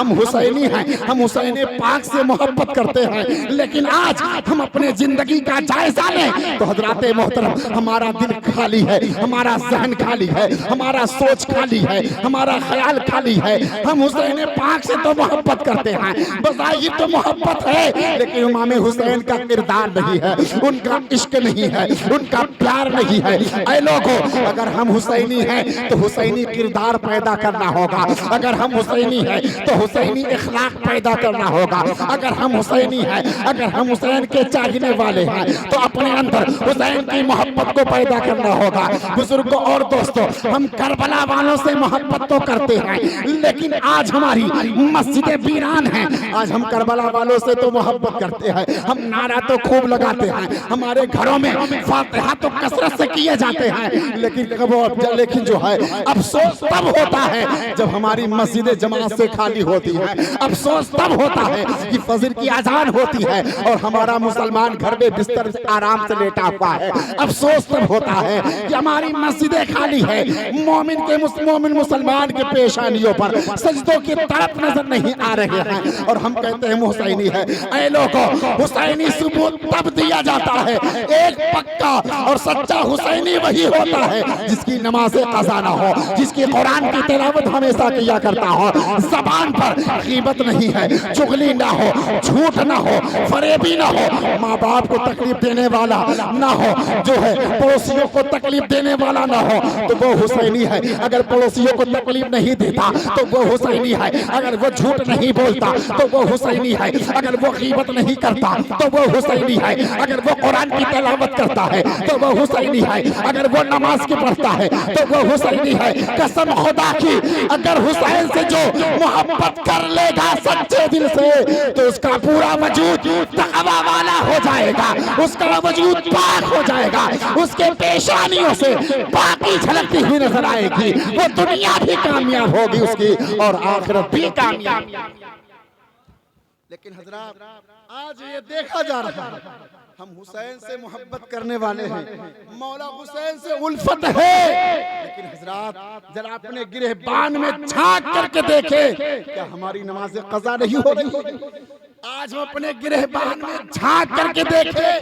हम हुसैनी हैं, हम हुसैन पाक से मोहब्बत करते हैं। लेकिन आज हम अपने जिंदगी का जायजा लें तो हजरात मोहतरम, हमारा दिल खाली है, हमारा जहन खाली है, हमारा सोच खाली है, हमारा ख्याल खाली है। हम हुसैन पाक से तो मोहब्बत करते हैं, बज़ाहिर तो मोहब्बत है, लेकिन इमाम हुसैन का किरदार नहीं है, उनका इश्क नहीं है, उनका प्यार नहीं है। ऐ लोगों, अगर हम हुसैनी हैं तो हुसैनी किरदार पैदा करना होगा। अगर हम हुसैनी हैं तो हुसैनी इखलाक पैदा करना होगा। अगर हम हुसैनी हैं, अगर हम हुसैन के चाहने वाले हैं तो अपने अंदर हुसैन की मोहब्बत को पैदा करना होगा। बुजुर्गों और दोस्तों, हम करबला वालों से मोहब्बत तो करते हैं, लेकिन आज हमारी मस्जिदें वीरान हैं। आज हम करबला वालों से तो मोहब्बत करते हैं, हम नारा तो खूब लगाते हैं, हमारे घरों में फातिहा तो कसरत से किए जाते हैं, लेकिन जो है अफसोस तब होता है जब हमारी मस्जिदें जमात से खाली होती है। अफसोस तब होता है कि फजर की अजान होती है और हमारा मुसलमान घर में बिस्तर आराम से लेटा हुआ है। अफसोस तब होता है कि हमारी मस्जिदें खाली है, मोमिन मुसलमान के पेशानियों पर सजदों की तरफ नजर नहीं आ रहे हैं और हम कहते हैं हुसैनी है। ऐ लोगों, हुसैनी सबूत तब दिया जाता है, एक पक्का और सच्चा हुसैनी वही होता है जिसकी नमाज क़ज़ा ना हो, जिसकी कुरान की तिलावत हमेशा किया करता हो, ज़बान पर ग़ीबत नहीं है, चुगली ना हो, झूठ ना हो, फरेबी ना हो, माँ बाप को तकलीफ देने वाला ना हो, जो है पड़ोसियों को तकलीफ देने वाला ना हो, तो वो हुसैनी है। अगर पड़ोसियों को तकलीफ नहीं देता तो वो हुसैनी है। अगर वो झूठ नहीं बोलता तो वो हुसैनी है। अगर वो ग़ीबत नहीं करता तो वो हुसैनी है। अगर वो कुरान की तिलावत करता है तो वो हुसैनी है। अगर वो नमाज की पढ़ता है तो वो हुसैनी है। कसम खुदा की, अगर हुसैन से जो मोहब्बत कर लेगा सच्चे दिल से तो उसका पूरा वजूद तक़वा वाला हो जाएगा, उसका वजूद पाक हो जाएगा, उसके पेशानियों से बाकी झलकती हुई नजर आएगी। वो दुनिया भी कामयाब होगी उसकी और आखिरत भी कामयाब। लेकिन हजरात, आज ये देखा जा रहा है हम हुसैन से मोहब्बत करने वाले हैं, मौला हुसैन से उल्फत है, लेकिन हजरात जरा अपने गिरहबान में झांक करके देखे, क्या हमारी नमाज क़ज़ा नहीं हो रही? आज हम अपने गिरहबान में झांक करके देखे,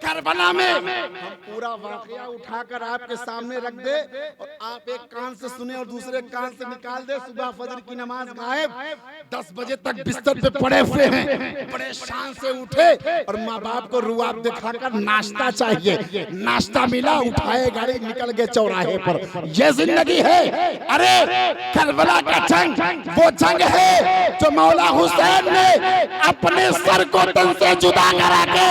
करबला में हम पूरा वाकया उठाकर आपके सामने रख दे और आप एक कान से सुने और दूसरे कान से निकाल दे। सुबह फजर की नमाज गायब, 10 बजे तक बिस्तर पे पड़े हुए हैं, परेशान से उठे और माँ बाप को रुआब दिखाकर नाश्ता चाहिए, नाश्ता मिला, उठाए गाड़ी निकल गए चौराहे पर। ये जिंदगी है? अरे करबला का जंग वो जंग है जो मौला हुसैन ने अपने सर को तन से जुदा करा के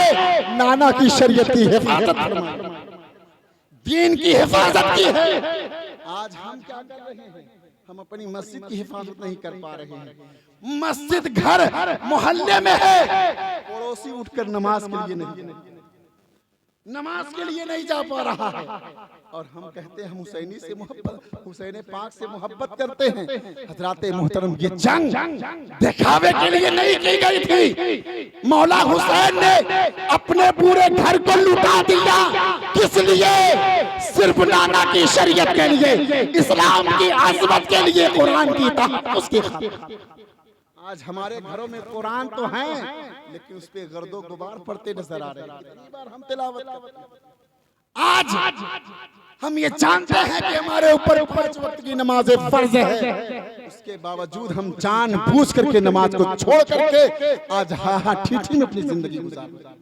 नाना की शरीयत की हिफाजत फरमाई, दीन की हिफाजत की है। आज हम क्या कर रहे हैं? हम अपनी मस्जिद की हिफाजत नहीं कर पा रहे हैं। मस्जिद घर मोहल्ले में है, पड़ोसी उठकर नमाज के लिए नहीं जा पा रहा है और हम कहते हैं हम हुसैनी से मोहब्बत, हुसैन पाक से मोहब्बत करते हैं। हजरात मोहतरम, ये जंग दिखावे के लिए नहीं की गई थी। मौला हुसैन ने अपने पूरे घर को लुटा दिया। किस लिए? सिर्फ नाना की शरीयत के लिए, इस्लाम की अज़मत के लिए, कुरान की तहफ़्फ़ुज़ की खातिर। आज हमारे घरों में कुरान तो है लेकिन उस पे गर्दो गुबार पड़ते नजर आ रहे हैं। कितनी बार हम तिलावत करते हैं। आज हम ये जानते हैं कि हमारे ऊपर 5 वक्त की नमाज फर्ज है, उसके बावजूद हम जानबूझ करके नमाज को छोड़ करके आज हा ठीठी में अपनी जिंदगी गुजार रहे हैं।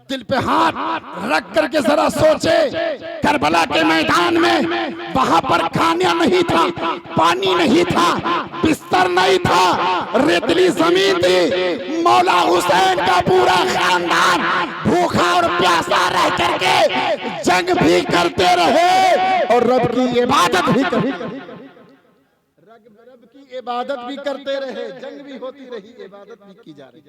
दिल पे हाथ रख करके जरा सोचे, करबला के मैदान में वहां पर खाना नहीं था, पानी नहीं था, बिस्तर नहीं था, रेतली जमीन थी। मौला हुसैन का पूरा खानदान भूखा और प्यासा रह करके जंग भी करते रहे और रब की इबादत भी करते रहे, जंग भी होती रही, इबादत भी की जा रही।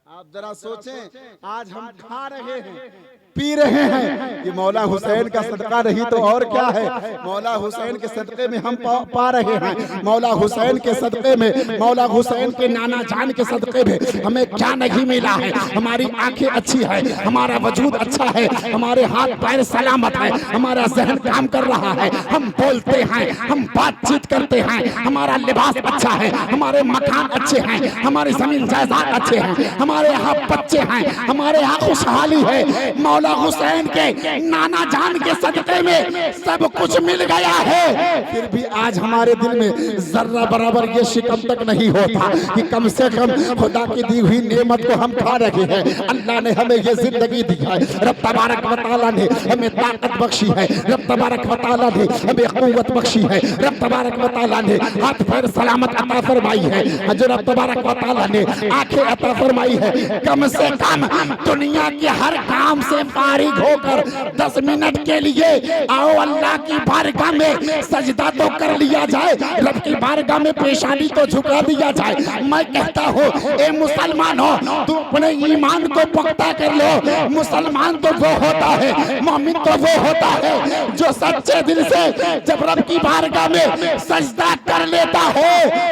आप जरा सोचें, आज हम खा रहे हैं, पी रहे हैं, कि मौला हुसैन का सदका नहीं तो और क्या है। मौला हुसैन के सदके में हम पा रहे हैं, मौला हुसैन के सदके में, मौला हुसैन के नाना जान के सदके में हमें क्या नहीं मिला है। हमारी आंखें अच्छी है, हमारा वजूद अच्छा है, हमारे हाथ पैर सलामत है, हमारा जहन काम कर रहा है, हम बोलते हैं, हम बातचीत करते हैं, हमारा लिबास अच्छा है, हमारे मकान अच्छे हैं, हमारी जमीन जायदाद अच्छे हैं, हमारे यहाँ बच्चे हैं, हमारे यहाँ खुशहाली है। मौला हुसैन के नाना जान के सदके में सब कुछ मिल गया है, फिर भी आज हमारे दिल में जर्रा बराबर ये शिकम तक नहीं होता कि कम से कम खुदा की दी हुई नेमत को हम खा रहे हैं। अल्लाह ने हमें ये जिंदगी दी है, रब तबारक व तआला ने हमें ताकत बख्शी है, रब तबारक व तआला ने हमें कुव्वत बख्शी है, रब तबारक व तआला ने हाथ पैर सलामत अता फरमाई है, जो रब तबारक व तआला ने आंखें अता फरमाई है। कम से कम दुनिया के हर काम से फारिग होकर 10 मिनट के लिए आओ अल्लाह की बारगाह में सजदा तो कर लिया जाए, रब की बारगाह में पेशानी तो झुका दिया जाए। मैं कहता हूँ ए मुसलमानों, तू अपने ईमान को पक्का कर लो। मुसलमान तो वो होता है, मोमिन तो वो होता है जो सच्चे दिल से जब रब की बारगाह में सजदा कर लेता हो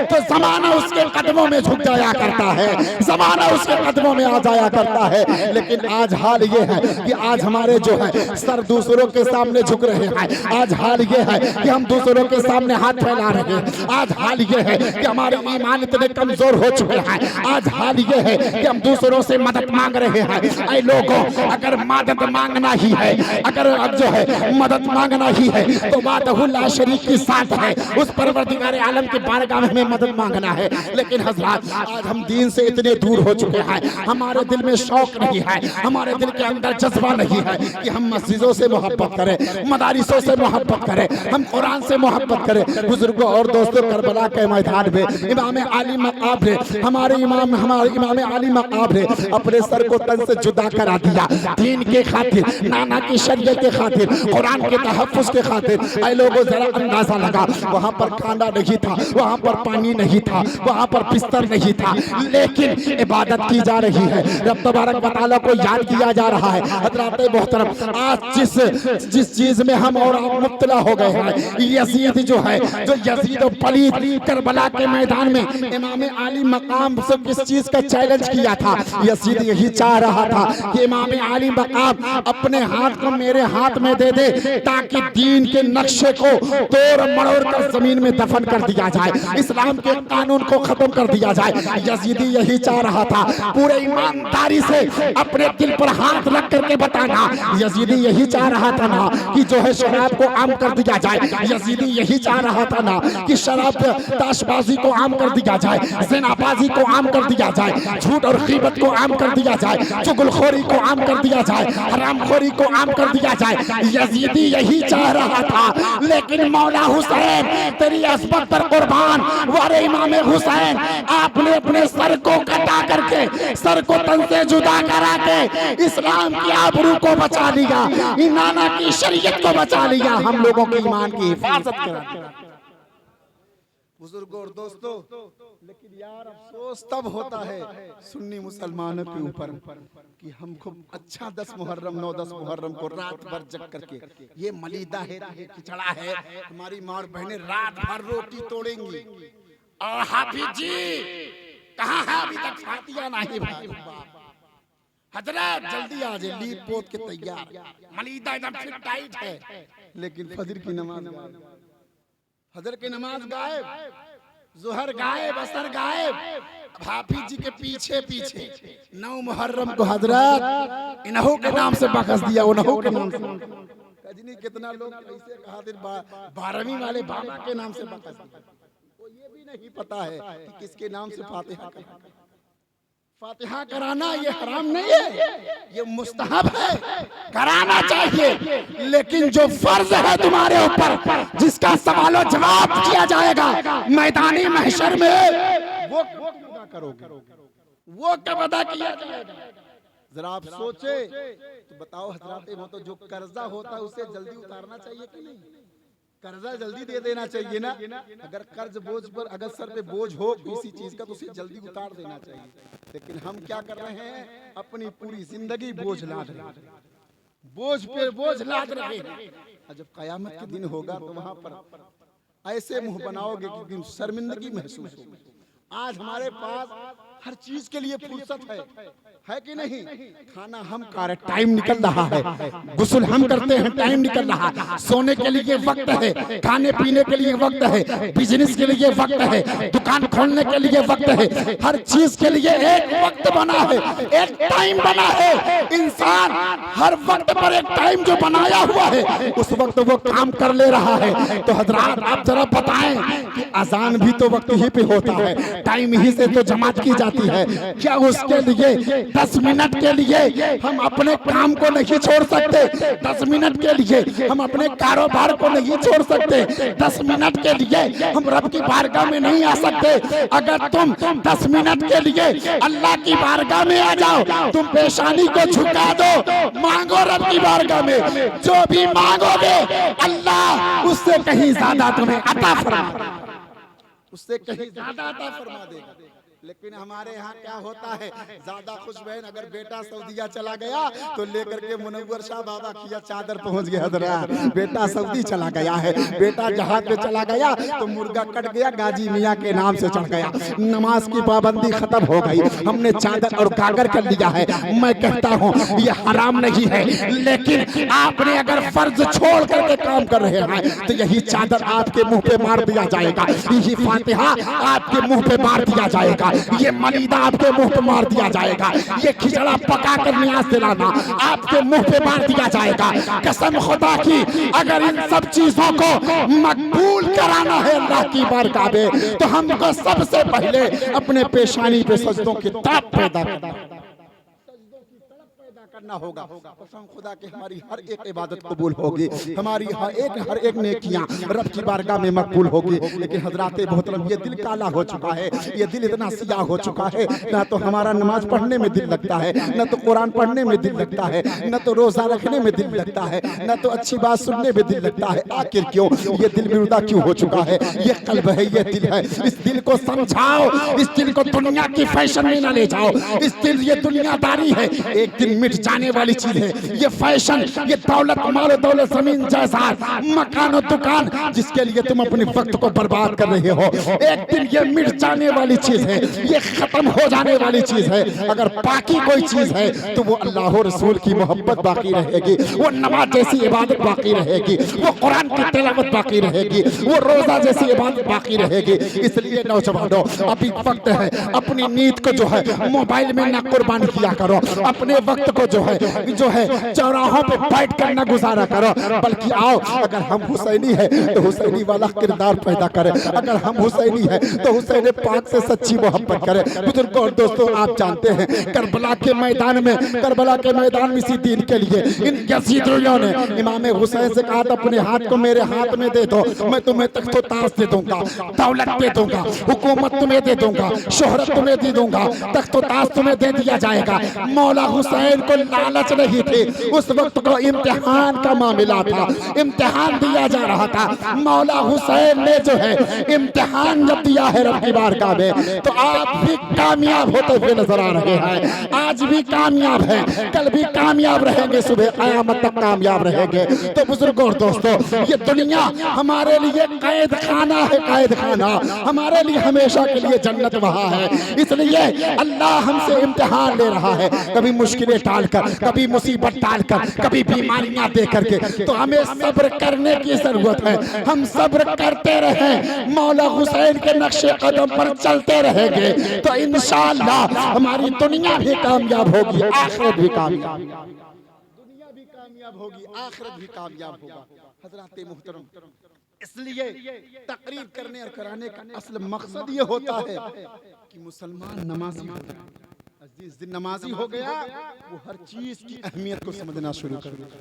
तो जमाना उसके कदमों में झुक जाया करता है, जमाना उसके कदमों में आ जाया करता है। लेकिन आज हाल ये है कि आज हमारे जो है सर दूसरों के सामने झुक रहे हैं, आज हाल ये है कि हम दूसरों के सामने हाथ फैला रहे हैं, आज हाल ये है कि हमारे ईमान इतने कमजोर हो चुके हैं, आज हाल ये है कि हम दूसरों से मदद मांग रहे हैं। ऐ लोगों, अगर मदद मांगना ही है, अगर अब जो है मदद मांगना ही है तो वाहदहुल्ला शरीक के साथ है, उस परवरदिगार आलम के बारगाह में हमें मदद मांगना है। लेकिन हजरत आज हम दीन से इतने दूर हो चुके हैं, हमारे दिल में शौक नहीं है, हमारे दिल के अंदर जज्बा नहीं है कि हम मस्जिदों से मोहब्बत करें, मदारिसों से मोहब्बत करें, हम कुरान से मोहब्बत करें। बुजुर्गों और दोस्तों, करबला के मैदान में इमाम आली मकाम ने हमारे इमाम आली मकाम ने अपने सर को तन से जुदा करा दिया दीन के खातिर, नाना की शरीयत के खातिर, कुरान के तहफ्फुज़ के खातिर। ऐ लोगों, जरा अंदाजा लगा, वहाँ पर खाना नहीं था, वहाँ पर पानी नहीं था, वहाँ पर बिस्तर नहीं था, लेकिन इबादत की जा रही है, रब तबारक व तआला को याद किया जा रहा है। हज़रात मोहतरम, आज जिस चीज में हम और आप मुब्तला हो गए हैं, यजीद जो है, जो यजीद और पलीद करबला के मैदान में इमाम आली मकाम से किस चीज का चैलेंज किया था। यजीद यही चाह रहा था कि इमाम आली मकाम अपने हाथ को मेरे हाथ में दे दे ताकि दीन के नक्शे को तोड़ मरोड़ कर जमीन में दफन कर दिया जाए, इस्लाम के कानून को खत्म कर दिया जाए। यजीदी यही चाह रहा था, पूरे ईमानदारी से अपने दिल पर हाथ रख करके बताना, यजीदी यही चाह रहा था ना कि जो है शराब को आम कर दिया जाए, यजीदी यही चाह रहा था ना कि शराब ताशबाजी को आम कर दिया जाए, ज़िनाबाजी को आम कर दिया जाए, झूठ और गीबत को आम कर दिया जाए, चुगलखोरी को आम कर दिया जाए, हरामखोरी को आम कर दिया जाए। यजीदी यही चाह रहा था, लेकिन मौला हुसैन तेरी असमत पर कुर्बान, वारे इमाम हुसैन, आपने अपने सर को कटा करके, सर को तन से जुदा करा के इस्लाम की आबरू को बचा लिया, नाना की शरीयत को बचा लिया, हम लोगों के ईमान की हिफाजत करा। बुजुर्गों और दोस्तों, लेकिन यार अफसोस तब होता है सुन्नी मुसलमानों के ऊपर कि हम खूब अच्छा 10 मुहर्रम 9-10 मुहर्रम को रात भर जग करके, ये मलीदा है, ये खिचड़ा है, हमारी माँ और बहनें रात भर रोटी तोड़ेंगी। और हाफिज जी कहाँ है अभी तक? फातिया नहीं भाई, हजरत जल्दी आ जाए, लीप पोत के तैयार, मलीदा एकदम फिट टाइट है, लेकिन फजर की नमाज, फजर की नमाज गायब, जुहर गायब, असर गायब। हाफिज जी के पीछे पीछे 9 मुहर्रम को हजरत इन्हों के नाम से बकस दिया, उन्हों के नाम से कजनी, कितना लोग ऐसे खातिर 12वीं वाले बाबा के नाम से बकस दिया, वो ये भी नहीं पता है कि किसके नाम से फातिहा कराना। फातिहा कराना ये हराम नहीं है, ये मुस्तहब है, कराना चाहिए, लेकिन जो फर्ज है तुम्हारे ऊपर, जिसका सवाल और जवाब किया जाएगा मैदानी महशर में, वो अदा करोगे, वो कब अदा किया जाएगा? जरा आप सोचे तो बताओ हजरात, वो तो जो कर्जा होता है उसे जल्दी उतारना चाहिए कि नहीं? कर्जा जल्दी दे देना चाहिए ना। अगर कर्ज बोझ पर अगर सर पे बोझ हो किसी चीज का तो उसे जल्दी उतार देना चाहिए। लेकिन हम क्या कर रहे हैं, अपनी पूरी जिंदगी बोझ लाद रहे हैं, बोझ पे बोझ लाद रहे हैं। और जब कयामत के दिन होगा तो वहां पर ऐसे मुंह बनाओगे कि दिन शर्मिंदगी महसूस होगी। आज हमारे पास हर चीज के लिए फुर्सत है कि नहीं? खाना हम खा रहे, टाइम निकल रहा है, गुस्ल हम करते हैं, टाइम निकल रहा है, सोने के लिए वक्त है, खाने पीने के लिए वक्त है, बिजनेस के लिए वक्त है, दुकान खोलने के लिए वक्त है, हर चीज के लिए एक वक्त बना है, एक टाइम बना है। इंसान हर वक्त पर एक टाइम जो बनाया हुआ है उस वक्त वो काम कर ले रहा है। तो हजरात आप जरा बताएं कि अजान भी तो वक्त ही पे होता है, टाइम ही से तो जमात की जाती है। क्या उसके लिए 10 मिनट के लिए हम अपने काम को नहीं छोड़ सकते? 10 मिनट के लिए हम अपने कारोबार को नहीं छोड़ सकते? 10 मिनट के लिए हम रब की बारगाह में नहीं आ सकते? अगर तुम 10 मिनट के लिए अल्लाह की बारगाह में आ जाओ, तुम पेशानी को झुका दो, मांगो रब की बारगाह में, जो भी मांगोगे अल्लाह उससे कहीं ज्यादा तुम्हें अता फरमा, उससे कहीं ज्यादा अता फरमा देगा। लेकिन हमारे यहाँ क्या होता है, ज्यादा खुश बहन अगर बेटा सऊदीया चला गया तो लेकर के मुनव्वर शाह बाबा की चादर पहुंच गया, बेटा सऊदी चला गया है, बेटा जहाज पे चला गया तो मुर्गा कट गया, गाजी मियाँ के नाम से चढ़ गया, नमाज की पाबंदी खत्म हो गई, हमने चादर और गागर कर लिया है। मैं कहता हूँ ये हराम नहीं है, लेकिन आपने अगर फर्ज छोड़ करके काम कर रहे हैं तो यही चादर आपके मुंह पे मार दिया जाएगा, यही फातिहा आपके मुंह पे मार दिया जाएगा, ये मनीदा आपके मुंह पे मार दिया जाएगा, ये खिचड़ा पका कर न्यास दिलाना आपके मुंह पे मार दिया जाएगा। कसम खुदा की अगर इन सब चीजों को मकबूल कराना है अल्लाह की बारगाह में तो हमको सबसे पहले अपने पेशानी पे सजदों की तड़प पैदा करना होगा। कसम खुदा के हमारी हर एक इबादत कबूल होगी, हमारी हर एक नेकियां रब की बारगाह में मकबूल होगी। लेकिन हजरात मोहतरम ये दिल काला हो चुका है, ये दिल इतना सियाह हो चुका है, ना तो हमारा नमाज पढ़ने में दिल लगता है, न तो कुरान पढ़ने में दिल लगता है, न तो रोजा रखने में दिल लगता है, न तो अच्छी बात सुनने में दिल लगता है। आखिर क्यों ये दिल मुर्दा क्यों हो चुका है? ये कल्ब है, ये दिल है, इस दिल को समझाओ, इस दिल को दुनिया की फैशन में न ले जाओ, इस दिल ये दुनियादारी है, एक दिन मिट जाने वाली चीज है, ये फैशन, ये दौलत, माल दौलत, जमीन जायदाद, मकान और दुकान जिसके लिए तुम अपने वक्त को बर्बाद कर रहे हो, एक दिन ये मिट जाने वाली चीज है, ये खत्म हो जाने वाली चीज है। अगर बाकी कोई चीज है तो वो अल्लाह और रसूल की मोहब्बत बाकी रहेगी, वो नमाज जैसी इबादत बाकी रहेगी, वो कुरान की तिलावत बाकी रहेगी, वो रोजा जैसी इबादत बाकी रहेगी। इसलिए नौजवानों अभी वक्त है, अपनी नींद को जो है मोबाइल में ना कुर्बान किया करो, अपने वक्त को जो है चौराहों पे बैठ कर न गुजारा करो, बल्कि आओ अगर हम हुसैनी है तो हुसैनी वाला किरदार पैदा करें, अगर हम हुसैनी है तो हुसैन पाक से सच्ची मोहब्बत करें। बुजुर्गों और दोस्तों आप जानते हैं करबला के मैदान में इसी दीन के लिए इन यजीदियों ने इमाम हुसैन से कहा था अपने हाथ को मेरे हाथ में दे दो, मैं तुम्हें तख्तो ताज दे दूंगा, दौलत दे दूंगा, हुकूमत तुम्हें दे दूंगा, शोहरत तुम्हें दे दूंगा, तख्तो ताज तुम्हें दे दिया जाएगा। मौला हुसैन को लालच नहीं थी, उस वक्त को इम्तिहान का मामला था, इम्तिहान दिया जा रहा था। मौला हुसैन ने जो है इम्तिहान जब दिया है रब की बारगाह में तो आप भी कामयाब होते हुए नजर आ रहे हैं, आज भी कामयाब हैं, कल भी कामयाब रहेंगे, सुबह क़यामत तक कामयाब रहेंगे। तो बुजुर्गों और दोस्तों ये दुनिया हमारे लिए कैद खाना है, कैद खाना हमारे लिए हमेशा के लिए जन्नत वहाँ है। इसलिए अल्लाह हमसे इम्तिहान ले रहा है, कभी मुश्किलें टालकर, कभी मुसीबत टालकर, कभी बीमारियां दे करके, तो हमें सब्र करने की जरूरत है। हम सब्र करते रहें, मौला हुसैन के नक्शे कदम पर चलते रहेंगे तो इंशाअल्लाह हमारी दुनिया भी कामयाब होगी, आखिरत भी कामयाब, दुनिया भी कामयाब होगी, आखिरत भी कामयाब होगा। हजरात मोहतरम इसलिए तकरीर करने और कराने का असल मकसद ये होता है कि मुसलमान नमाजी हो जाए। जिस दिन नमाजी हो गया वो हर चीज की अहमियत को समझना शुरू कर देगा,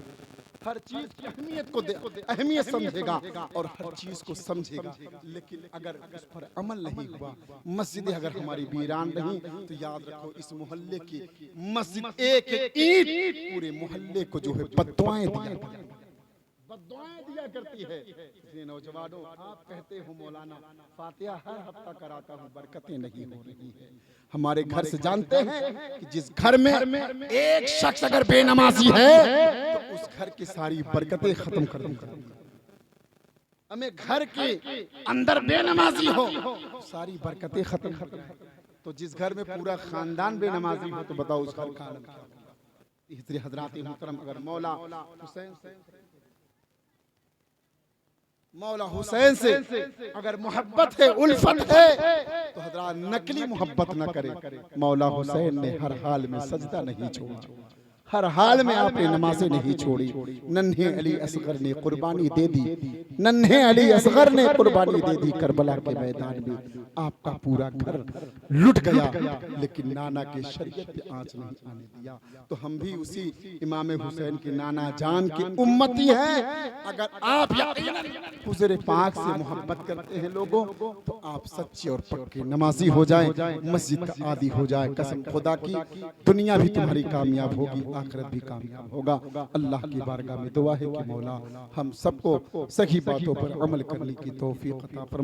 हर चीज की अहमियत को अहमियत समझेगा और हर चीज को समझेगा। लेकिन अगर उस पर अमल नहीं हुआ, मस्जिद अगर हमारी वीरान रही तो याद रखो इस मोहल्ले की मस्जिद एक ईंट पूरे मोहल्ले को जो है बद्दुआएं दिया, बद्दुआएं दिया करती है। इसलिए नौजवानों, आप कहते हो मौलाना फातिहा हर हफ्ता कराता हूँ, बरकतें नहीं हो रही है। हमारे घर से जानते हैं कि जिस घर में एक शख्स अगर बेनमाजी है तो उस घर की सारी बरकतें खत्म कर दूंगा। हमें घर के अंदर बेनमाजी हो, सारी बरकतें खत्म। तो जिस घर में पूरा खानदान बेनमाजी हो, तो बताओ उस घर का आलम क्या होगा। इसलिए हजरात मोहतरम, अगर मौला हुसैन से अगर मोहब्बत है, उल्फत है, तो हजरात नकली मोहब्बत न करे। मौला हुसैन ने हर हाल में सजदा नहीं छोड़ा, हर हाल में आपने नमाजें नहीं छोड़ी। नन्हे अली असगर ने कुर्बानी दे दी, नन्हे अली असगर ने कुर्बानी दे दी। करबला के मैदान में आपका पूरा घर लुट गया, लेकिन नाना के शरीयत पे आंच नहीं आने दिया। तो हम भी उसी इमाम हुसैन के नाना जान की उम्मती हैं। अगर आप हुज़ूर पाक से मोहब्बत करते हैं लोगों, तो आप सच्चे और पक्के नमाजी हो जाएं, मस्जिद का आदी हो जाए। कसम खुदा की, दुनिया भी तुम्हारी कामयाब होगी, आखिरत भी कामयाब होगा। अल्लाह की बारगाह में दुआ है कि मौला हम सबको सही बातों पर अमल करने की तौफीक अता फरमाए।